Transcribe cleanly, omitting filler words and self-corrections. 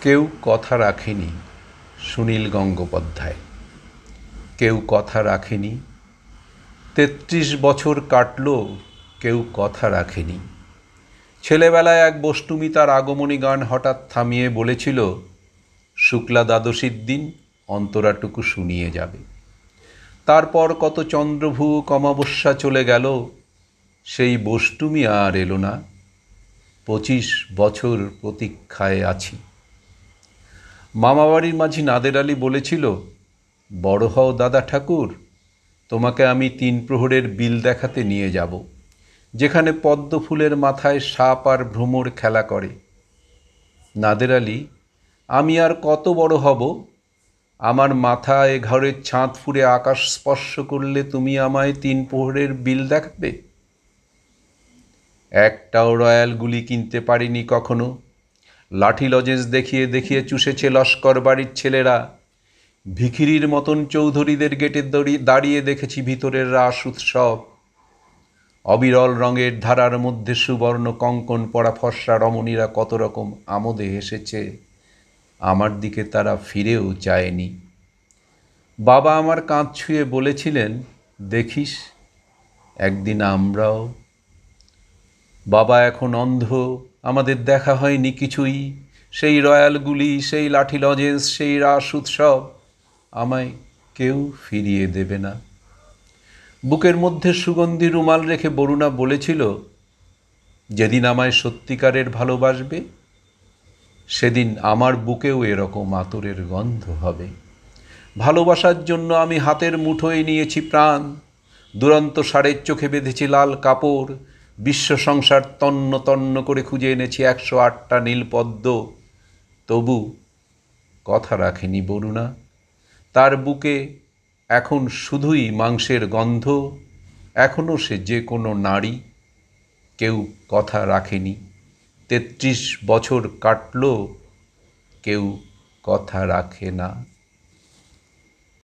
কেউ কথা রাখেনি সুনীল গঙ্গোপাধ্যায়। কেউ কথা রাখেনি। ৩৩ বছর কাটল, কেউ কথা রাখেনি। ছেলেবেলায় এক বষ্টমী তার আগমনী গান হঠাৎ থামিয়ে বলেছিল, শুক্লা দ্বাদশীর দিন অন্তরাটুকু শুনিয়ে যাবে। তারপর কত চন্দ্রভূক অমাবস্যা চলে গেল, সেই বষ্টমী আর এলো না। ২৫ বছর প্রতীক্ষায় আছি। মামাবাড়ির মাঝি নাদের আলী বলেছিল, বড় হও দাদা ঠাকুর, তোমাকে আমি ৩ প্রহরের বিল দেখাতে নিয়ে যাব, যেখানে পদ্ম ফুলের মাথায় সাপ আর ভ্রমর খেলা করে। নাদের আলী, আমি আর কত বড় হব? আমার মাথা এ ঘরের ছাদ ফুঁড়ে আকাশ স্পর্শ করলে তুমি আমায় ৩ প্রহরের বিল দেখাবে? একটাও রয়্যাল গুলি কিনতে পারিনি কখনো। লাঠি লজেন্স দেখিয়ে দেখিয়ে চুষেছে লস্কর বাড়ির ছেলেরা। ভিখিরির মতন চৌধুরীদের গেটে দাঁড়িয়ে দেখেছি ভিতরের রাস উৎসব। অবিরল রঙের ধারার মধ্যে সুবর্ণ কঙ্কণ পরা ফর্সা রমণীরা কত রকম আমোদে এসেছে, আমার দিকে তারা ফিরেও চায়নি। বাবা আমার কাঁধ ছুঁয়ে বলেছিলেন, দেখিস একদিন আমরাও। বাবা এখন অন্ধ, আমাদের দেখা হয়নি কিছুই। সেই রয়্যালগুলি, সেই লাঠি লজেন্স, সেই রাস উৎসব আমায় কেউ ফিরিয়ে দেবে না। বুকের মধ্যে সুগন্ধি রুমাল রেখে বরুণা বলেছিল, যেদিন আমায় সত্যিকারের ভালোবাসবে, সেদিন আমার বুকেও এরকম আতরের গন্ধ হবে। ভালোবাসার জন্য আমি হাতের মুঠোয় নিয়েছি প্রাণ। দুরন্ত ষাঁড়ের চোখে বেঁধেছি লাল কাপড়। বিশ্ব সংসার তন্ন তন্ন করে খুঁজে এনেছি ১০৮টা নীলপদ্ম। তবু কথা রাখেনি বরুণা। তার বুকে এখন শুধুই মাংসের গন্ধ। এখনও সে যে কোনো নারী। কেউ কথা রাখেনি। ৩৩ বছর কাটল, কেউ কথা রাখে না।